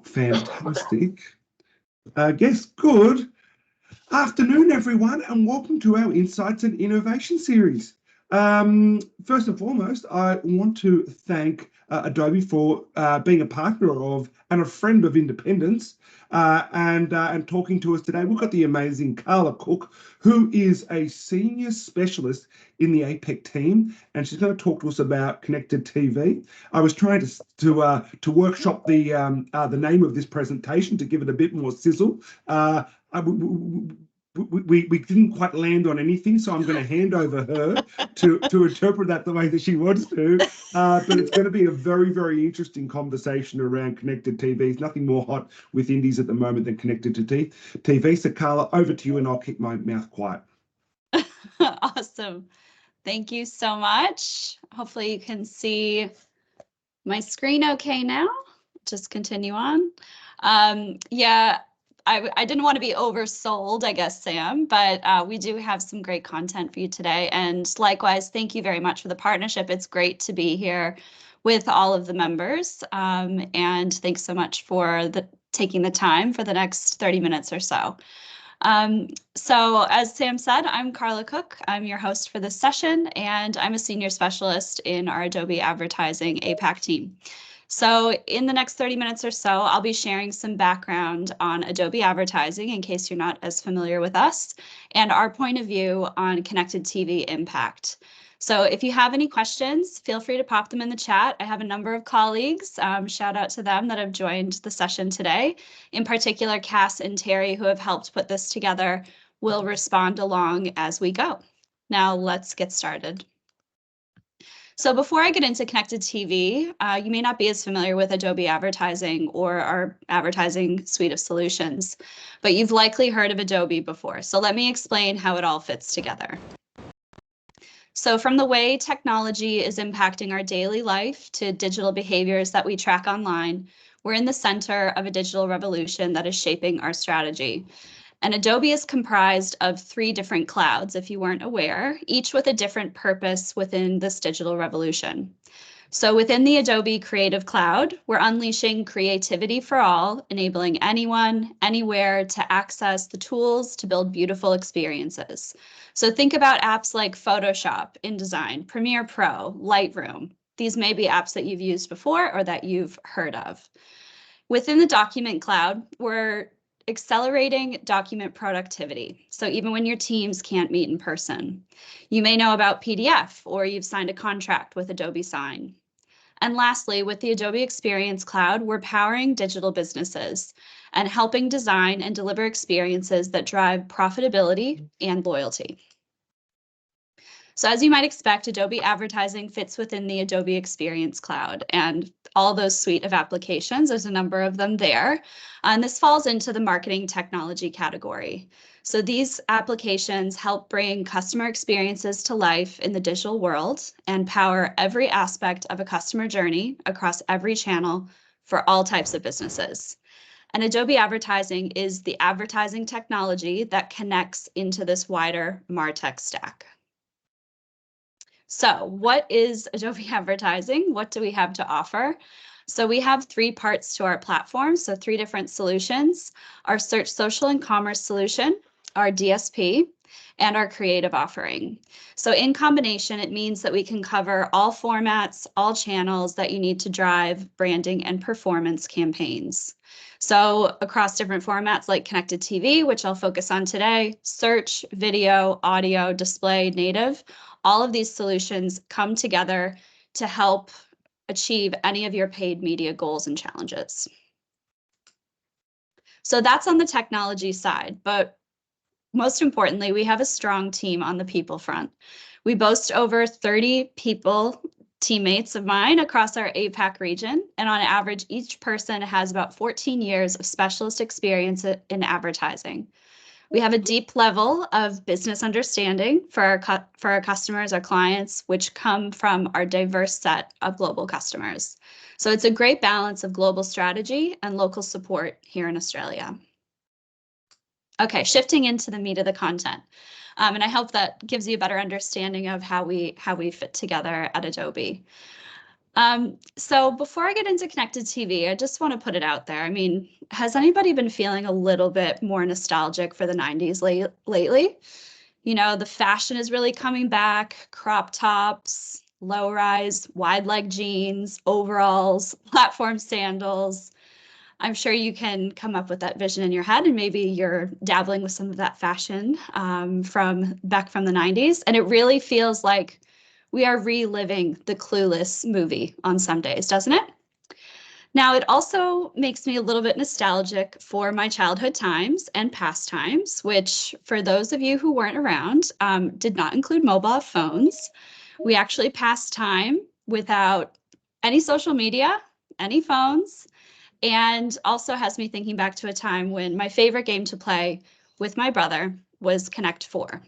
Fantastic. Yes, good afternoon, everyone, and welcome to our Insights and Innovation series. First and foremost, I want to thank Adobe for being a partner of and a friend of Independence and talking to us today. We've got the amazing Carla Cook, who is a senior specialist in the APEC team, and she's going to talk to us about connected TV. I was trying to workshop the name of this presentation to give it a bit more sizzle. We didn't quite land on anything, so I'm going to hand over her to interpret that the way that she wants to. But it's going to be a very, very interesting conversation around connected TVs. Nothing more hot with indies at the moment than connected to TV. So Carla, over to you, and I'll keep my mouth quiet. Awesome. Thank you so much. Hopefully you can see my screen okay now. Just continue on. Yeah. I didn't want to be oversold, I guess, Sam, but we do have some great content for you today. And likewise, thank you very much for the partnership. It's great to be here with all of the members. And thanks so much for taking the time for the next 30 minutes or so. So as Sam said, I'm Carla Cook. I'm your host for this session, and I'm a senior specialist in our Adobe Advertising APAC team. So in the next 30 minutes or so, I'll be sharing some background on Adobe Advertising in case you're not as familiar with us, and our point of view on connected TV impact. So if you have any questions, feel free to pop them in the chat. I have a number of colleagues, shout out to them that have joined the session today. In particular, Cass and Terry, who have helped put this together, will respond along as we go. Now let's get started. So before I get into connected TV, you may not be as familiar with Adobe Advertising or our advertising suite of solutions, but you've likely heard of Adobe before. So let me explain how it all fits together. So from the way technology is impacting our daily life to digital behaviors that we track online, we're in the center of a digital revolution that is shaping our strategy. And Adobe is comprised of 3 different clouds, if you weren't aware, each with a different purpose within this digital revolution. So within the Adobe Creative Cloud, we're unleashing creativity for all, enabling anyone, anywhere to access the tools to build beautiful experiences. So think about apps like Photoshop, InDesign, Premiere Pro, Lightroom. These may be apps that you've used before or that you've heard of. Within the Document Cloud, we're accelerating document productivity. So even when your teams can't meet in person, you may know about PDF or you've signed a contract with Adobe Sign. And lastly, with the Adobe Experience Cloud, we're powering digital businesses and helping design and deliver experiences that drive profitability and loyalty. So as you might expect, Adobe Advertising fits within the Adobe Experience Cloud, and all those suite of applications, there's a number of them there. And this falls into the marketing technology category. So these applications help bring customer experiences to life in the digital world and power every aspect of a customer journey across every channel for all types of businesses. And Adobe Advertising is the advertising technology that connects into this wider MarTech stack. So what is Adobe Advertising? What do we have to offer? So we have 3 parts to our platform, so 3 different solutions: our Search, Social, and Commerce solution, our DSP, and our creative offering. So in combination, it means that we can cover all formats, all channels that you need to drive branding and performance campaigns. So across different formats like connected TV, which I'll focus on today, search, video, audio, display, native, all of these solutions come together to help achieve any of your paid media goals and challenges. So that's on the technology side, but most importantly, we have a strong team on the people front. We boast over 30 people, teammates of mine across our APAC region, and on average, each person has about 14 years of specialist experience in advertising. We have a deep level of business understanding for our customers, our clients, which come from our diverse set of global customers. So it's a great balance of global strategy and local support here in Australia. Okay, shifting into the meat of the content. And I hope that gives you a better understanding of how we fit together at Adobe. So before I get into connected TV, I just want to put it out there. I mean, has anybody been feeling a little bit more nostalgic for the 90s lately? You know, the fashion is really coming back, crop tops, low rise, wide leg jeans, overalls, platform sandals. I'm sure you can come up with that vision in your head, and maybe you're dabbling with some of that fashion from the 90s. And it really feels like we are reliving the Clueless movie on some days, doesn't it? Now, it also makes me a little bit nostalgic for my childhood times and pastimes, which for those of you who weren't around, did not include mobile phones. We actually passed time without any social media, any phones, and also has me thinking back to a time when my favorite game to play with my brother was Connect 4.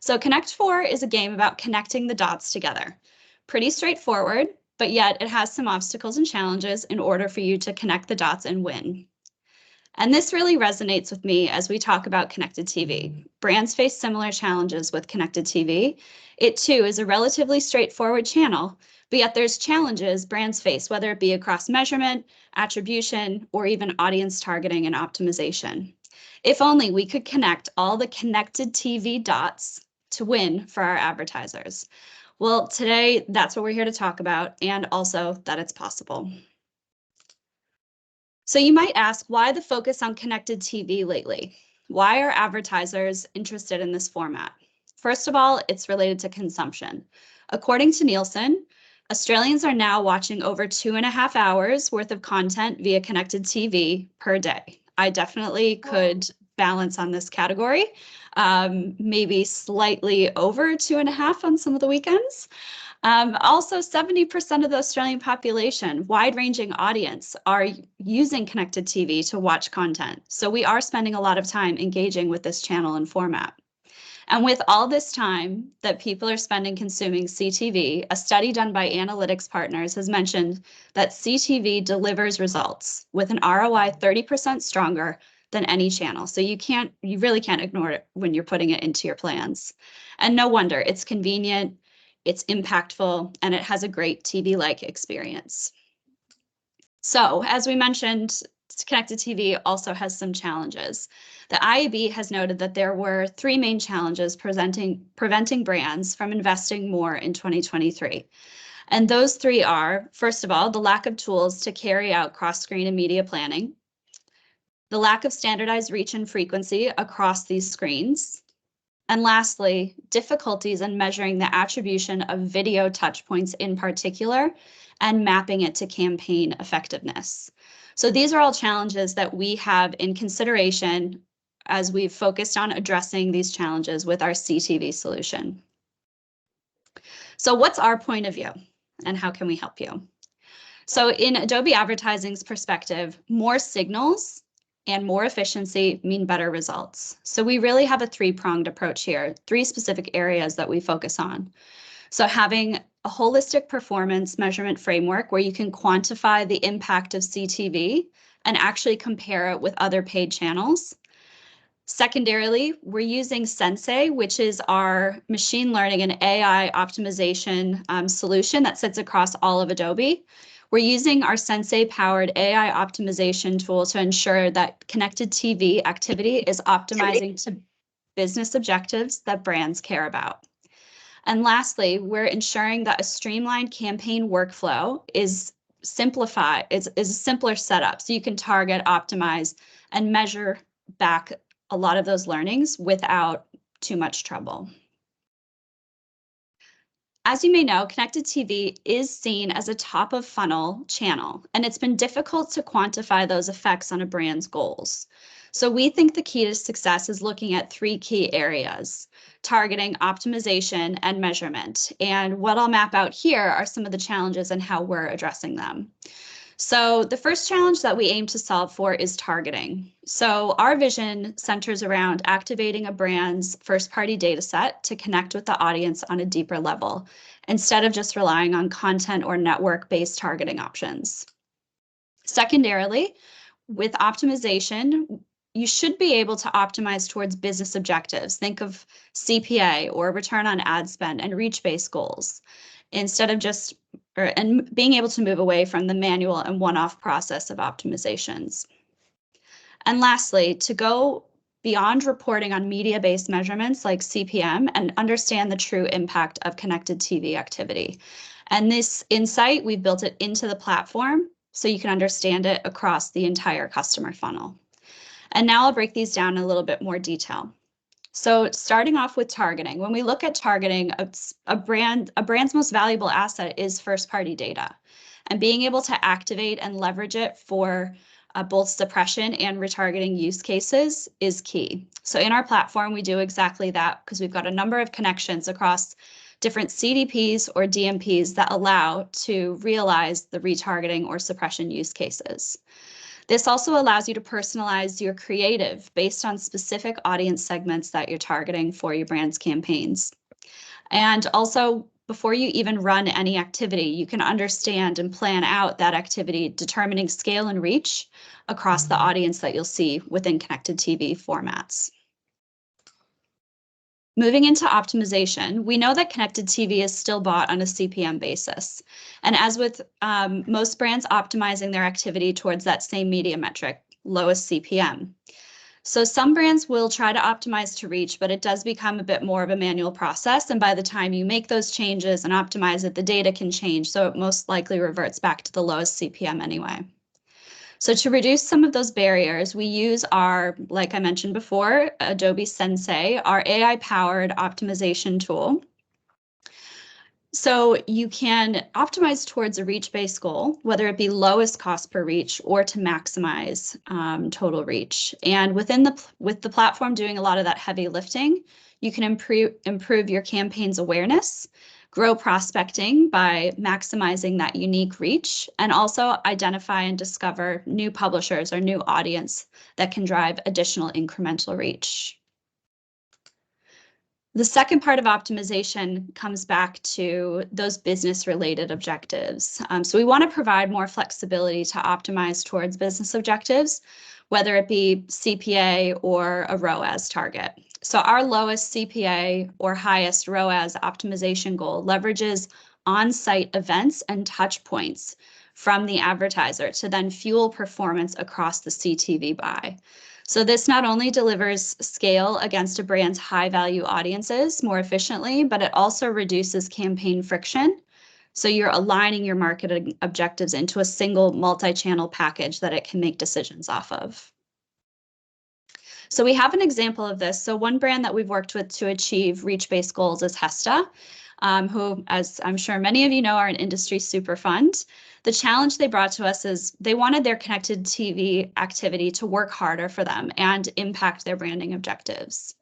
So Connect 4 is a game about connecting the dots together. Pretty straightforward, but yet it has some obstacles and challenges in order for you to connect the dots and win. And this really resonates with me as we talk about connected TV. Brands face similar challenges with connected TV. It too is a relatively straightforward channel, but yet there's challenges brands face, whether it be across measurement, attribution, or even audience targeting and optimization. If only we could connect all the connected TV dots to win for our advertisers. Well, today that's what we're here to talk about, and also that it's possible. So you might ask, why the focus on connected TV lately? Why are advertisers interested in this format? First of all, it's related to consumption. According to Nielsen, Australians are now watching over 2.5 hours worth of content via connected TV per day. I definitely could balance on this category, maybe slightly over 2.5 on some of the weekends. Also, 70% of the Australian population, wide-ranging audience, are using connected TV to watch content. So we are spending a lot of time engaging with this channel and format. And with all this time that people are spending consuming CTV, a study done by Analytics Partners has mentioned that CTV delivers results with an ROI 30% stronger than any channel. So you really can't ignore it when you're putting it into your plans. And no wonder, it's convenient, it's impactful, and it has a great TV-like experience. So as we mentioned, connected TV also has some challenges. The IAB has noted that there were 3 main challenges preventing brands from investing more in 2023. And those 3 are, first of all, the lack of tools to carry out cross-screen and media planning, the lack of standardized reach and frequency across these screens, and lastly, difficulties in measuring the attribution of video touchpoints in particular and mapping it to campaign effectiveness. So these are all challenges that we have in consideration as we've focused on addressing these challenges with our CTV solution. So what's our point of view and how can we help you? So in Adobe Advertising's perspective, more signals and more efficiency mean better results. So we really have a 3-pronged approach here, 3 specific areas that we focus on. So having a holistic performance measurement framework where you can quantify the impact of CTV and actually compare it with other paid channels. Secondarily, we're using Sensei, which is our machine learning and AI optimization solution that sits across all of Adobe. We're using our Sensei-powered AI optimization tool to ensure that connected TV activity is optimizing to business objectives that brands care about. And lastly, we're ensuring that a streamlined campaign workflow is simplified, is a simpler setup, so you can target, optimize, and measure back a lot of those learnings without too much trouble. As you may know, connected TV is seen as a top of funnel channel, and it's been difficult to quantify those effects on a brand's goals. So we think the key to success is looking at 3 key areas: targeting, optimization, and measurement. And what I'll map out here are some of the challenges and how we're addressing them. So the first challenge that we aim to solve for is targeting. So our vision centers around activating a brand's first-party data set to connect with the audience on a deeper level, instead of just relying on content or network-based targeting options. Secondarily, with optimization, you should be able to optimize towards business objectives. Think of CPA or return on ad spend and reach-based goals, instead of just and being able to move away from the manual and one-off process of optimizations. And lastly, to go beyond reporting on media-based measurements like CPM and understand the true impact of connected TV activity. And this insight, we've built it into the platform so you can understand it across the entire customer funnel. And now I'll break these down in a little bit more detail. So starting off with targeting, when we look at targeting, a brand's most valuable asset is first-party data. And being able to activate and leverage it for both suppression and retargeting use cases is key. So in our platform, we do exactly that because we've got a number of connections across different CDPs or DMPs that allow to realize the retargeting or suppression use cases. This also allows you to personalize your creative based on specific audience segments that you're targeting for your brand's campaigns. And also, before you even run any activity, you can understand and plan out that activity, determining scale and reach across the audience that you'll see within connected TV formats. Moving into optimization, we know that connected TV is still bought on a CPM basis. And as with most brands optimizing their activity towards that same media metric, lowest CPM. So some brands will try to optimize to reach, but it does become a bit more of a manual process. And by the time you make those changes and optimize it, the data can change. So it most likely reverts back to the lowest CPM anyway. So to reduce some of those barriers, we use our, like I mentioned before, Adobe Sensei, our AI-powered optimization tool. So you can optimize towards a reach-based goal, whether it be lowest cost per reach or to maximize total reach. And with the platform doing a lot of that heavy lifting, you can improve your campaign's awareness, grow prospecting by maximizing that unique reach, and also identify and discover new publishers or new audience that can drive additional incremental reach. The second part of optimization comes back to those business-related objectives. So we want to provide more flexibility to optimize towards business objectives, whether it be CPA or a ROAS target. So our lowest CPA or highest ROAS optimization goal leverages on-site events and touch points from the advertiser to then fuel performance across the CTV buy. So this not only delivers scale against a brand's high-value audiences more efficiently, but it also reduces campaign friction. So you're aligning your marketing objectives into a single multi-channel package that it can make decisions off of. So we have an example of this. So one brand that we've worked with to achieve reach-based goals is HESTA, who, as I'm sure many of you know, are an industry super fund. The challenge they brought to us is they wanted their connected TV activity to work harder for them and impact their branding objectives.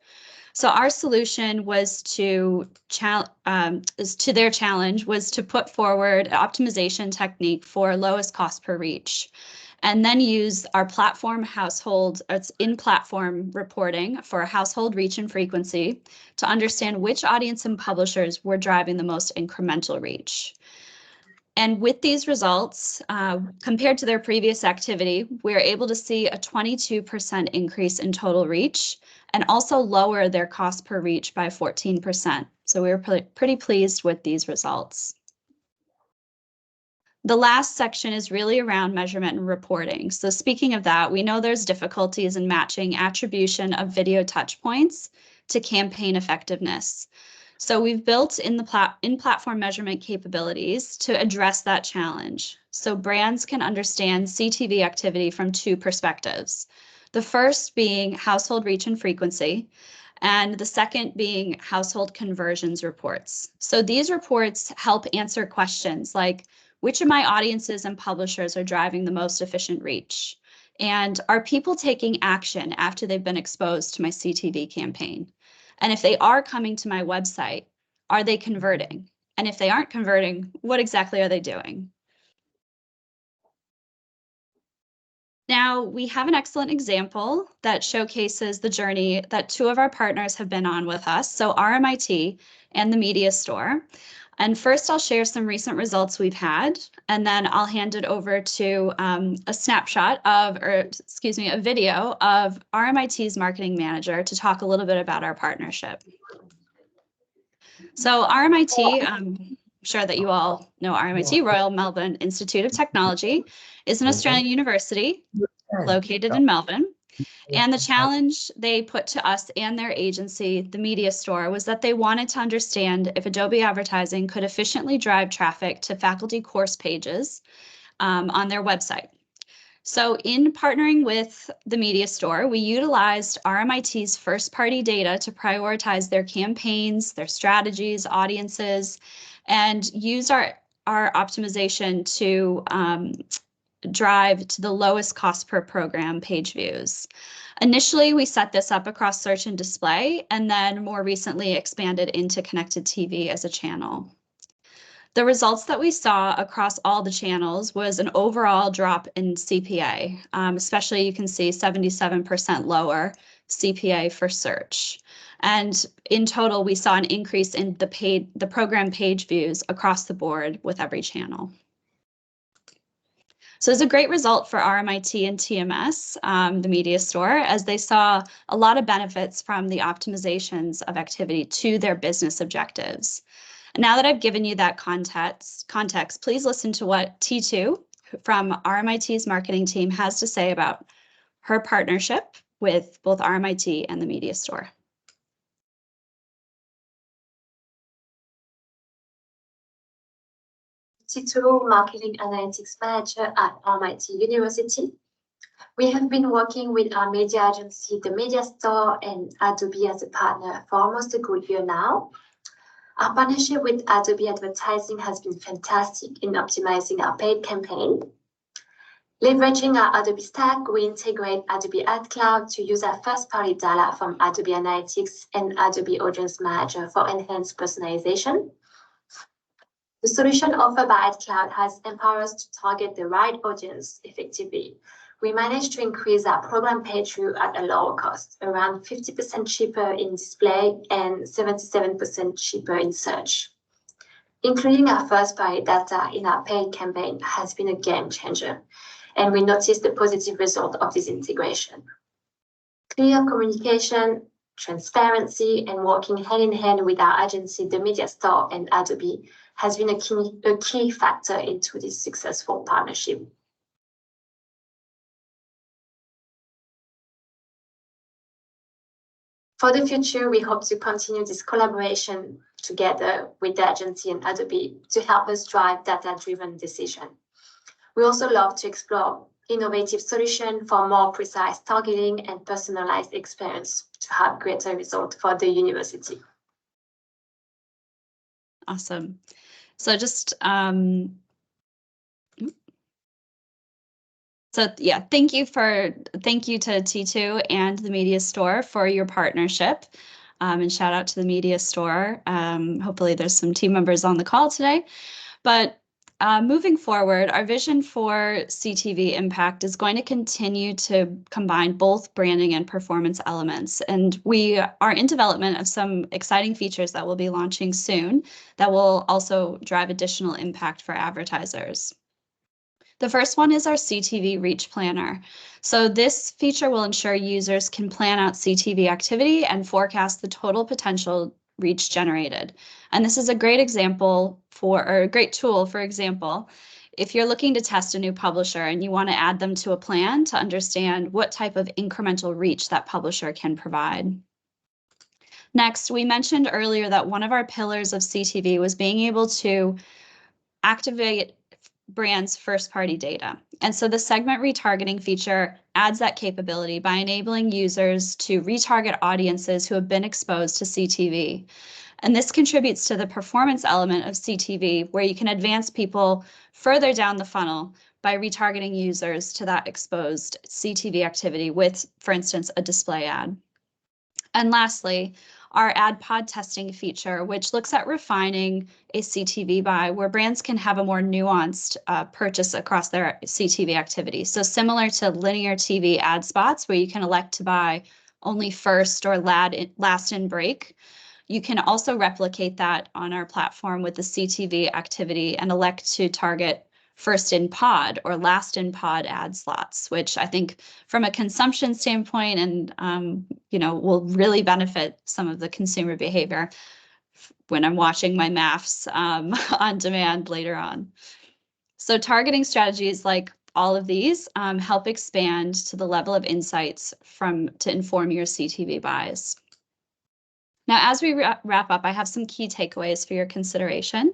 So our solution was to their challenge was to put forward an optimization technique for lowest cost per reach, and then use our platform in-platform reporting for household reach and frequency to understand which audience and publishers were driving the most incremental reach. And with these results, compared to their previous activity, we were able to see a 22% increase in total reach and also lower their cost per reach by 14%. So we were pretty pleased with these results. The last section is really around measurement and reporting. So speaking of that, we know there's difficulties in matching attribution of video touch points to campaign effectiveness. So we've built in-platform measurement capabilities to address that challenge. So brands can understand CTV activity from two perspectives. The first being household reach and frequency, and the second being household conversions reports. So these reports help answer questions like, which of my audiences and publishers are driving the most efficient reach? And are people taking action after they've been exposed to my CTV campaign? And if they are coming to my website, are they converting? And if they aren't converting, what exactly are they doing? Now, we have an excellent example that showcases the journey that two of our partners have been on with us, so RMIT and the Media Store. And first, I'll share some recent results we've had, and then I'll hand it over to a snapshot of, a video of RMIT's marketing manager to talk a little bit about our partnership. So RMIT, sure that you all know RMIT, Royal Melbourne Institute of Technology, is an Australian university located in Melbourne. And the challenge they put to us and their agency, the Media Store, was that they wanted to understand if Adobe Advertising could efficiently drive traffic to faculty course pages on their website. So in partnering with the Media Store, we utilized RMIT's first-party data to prioritize their campaigns, their strategies, audiences, and used our optimization to drive to the lowest cost per program page views. Initially, we set this up across search and display, and then more recently expanded into connected TV as a channel. The results that we saw across all the channels was an overall drop in CPA, especially you can see 77% lower CPA for search. And in total, we saw an increase in the program page views across the board with every channel. So it's a great result for RMIT and TMS, the Media Store, as they saw a lot of benefits from the optimizations of activity to their business objectives. Now that I've given you that context, please listen to what T2 from RMIT's marketing team has to say about her partnership with both RMIT and the Media Store. T2, Marketing Analytics Manager at RMIT University. We have been working with our media agency, the Media Store, and Adobe as a partner for almost a good year now. Our partnership with Adobe Advertising has been fantastic in optimizing our paid campaign. Leveraging our Adobe stack, we integrate Adobe Ad Cloud to use our first-party data from Adobe Analytics and Adobe Audience Manager for enhanced personalization. The solution offered by Ad Cloud has empowered us to target the right audience effectively. We managed to increase our program page view at a lower cost, around 50% cheaper in display and 77% cheaper in search. Including our first-party data in our paid campaign has been a game changer, and we noticed the positive result of this integration. Clear communication, transparency, and working hand in hand with our agency, the Media Store and Adobe, has been a key factor into this successful partnership. For the future, we hope to continue this collaboration together with the agency and Adobe to help us drive data-driven decisions. We also love to explore innovative solutions for more precise targeting and personalized experience to have greater results for the university. Awesome. So just so yeah, thank you to T2 and the Media Store for your partnership, and shout out to the Media Store. Hopefully there's some team members on the call today, but moving forward, our vision for CTV Impact is going to continue to combine both branding and performance elements. And we are in development of some exciting features that we'll be launching soon that will also drive additional impact for advertisers. The first one is our CTV Reach Planner. So this feature will ensure users can plan out CTV activity and forecast the total potential reach generated. And this is a great example or a great tool, for example, if you're looking to test a new publisher and you want to add them to a plan to understand what type of incremental reach that publisher can provide. Next, we mentioned earlier that one of our pillars of CTV was being able to activate brands' first-party data. And so the segment retargeting feature adds that capability by enabling users to retarget audiences who have been exposed to CTV. And this contributes to the performance element of CTV, where you can advance people further down the funnel by retargeting users to that exposed CTV activity with, for instance, a display ad. And lastly, our ad pod testing feature, which looks at refining a CTV buy where brands can have a more nuanced purchase across their CTV activity. So similar to linear TV ad spots where you can elect to buy only first or last in break, you can also replicate that on our platform with the CTV activity and elect to target first in pod or last in pod ad slots, which I think from a consumption standpoint and will really benefit some of the consumer behavior. when I'm watching my maths on demand later on. So targeting strategies like all of these help expand to the level of insights to inform your CTV buys. Now, as we wrap up, I have some key takeaways for your consideration.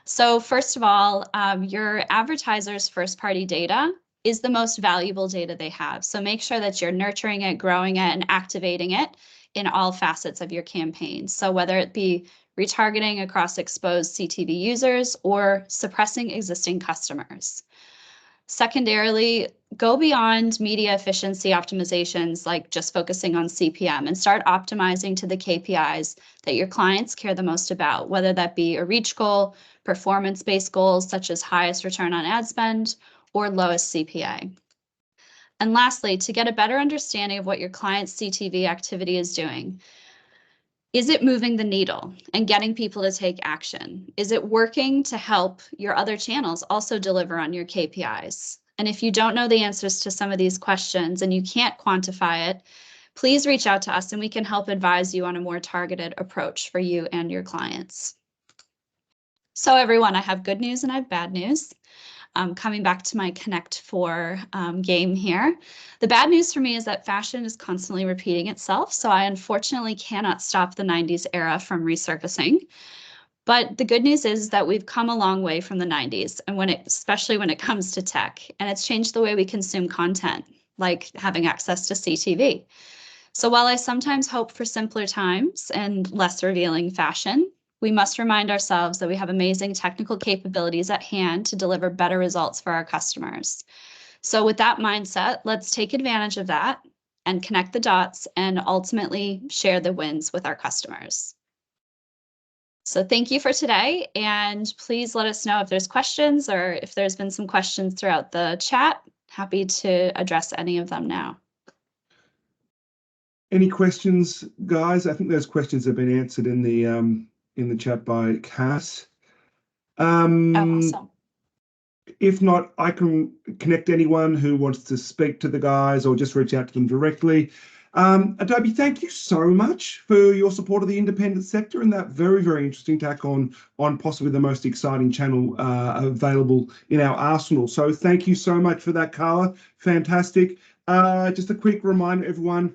So first of all, your advertisers' first-party data is the most valuable data they have. So make sure that you're nurturing it, growing it, and activating it in all facets of your campaign. So whether it be retargeting across exposed CTV users or suppressing existing customers. Secondarily, go beyond media efficiency optimizations like just focusing on CPM and start optimizing to the KPIs that your clients care the most about, whether that be a reach goal, performance-based goals such as highest return on ad spend, or lowest CPA. And lastly, to get a better understanding of what your client's CTV activity is doing, is it moving the needle and getting people to take action? Is it working to help your other channels also deliver on your KPIs? And if you don't know the answers to some of these questions and you can't quantify it, please reach out to us and we can help advise you on a more targeted approach for you and your clients. So everyone, I have good news and I have bad news. Coming back to my Connect 4 game here. The bad news for me is that fashion is constantly repeating itself, so I unfortunately cannot stop the 90s era from resurfacing. But the good news is that we've come a long way from the 90s, and especially when it comes to tech, and it's changed the way we consume content, like having access to CTV. So while I sometimes hope for simpler times and less revealing fashion, we must remind ourselves that we have amazing technical capabilities at hand to deliver better results for our customers. So with that mindset, let's take advantage of that and connect the dots and ultimately share the wins with our customers. So thank you for today, and please let us know if there's questions or if there's been some questions throughout the chat. Happy to address any of them now. Any questions, guys? I think those questions have been answered in the chat by Cass. Awesome. If not, I can connect anyone who wants to speak to the guys or just reach out to them directly. Adobe, thank you so much for your support of the independent sector and that very, very interesting tack on possibly the most exciting channel available in our arsenal. So thank you so much for that, Carla. Fantastic. Just a quick reminder, everyone,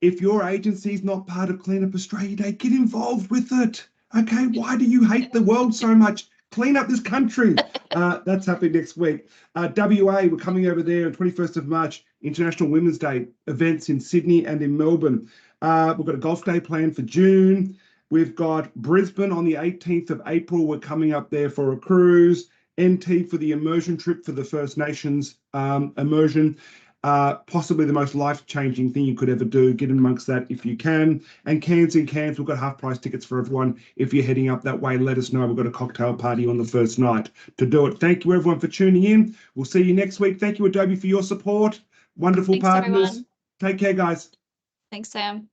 if your agency is not part of Clean Up Australia Day, get involved with it. Okay, why do you hate the world so much? Clean up this country. That's happening next week. WA, we're coming over there on 21st of March, International Women's Day events in Sydney and in Melbourne. We've got a golf day planned for June. We've got Brisbane on the 18th of April. We're coming up there for a cruise. NT for the immersion trip for the First Nations immersion. Possibly the most life-changing thing you could ever do. Get amongst that if you can. And Cairns in Cairns, we've got half-price tickets for everyone. If you're heading up that way, let us know. We've got a cocktail party on the first night to do it. Thank you, everyone, for tuning in. We'll see you next week. Thank you, Adobe, for your support. Wonderful Thanks, partners. everyone. Take care, guys. Thanks, Sam.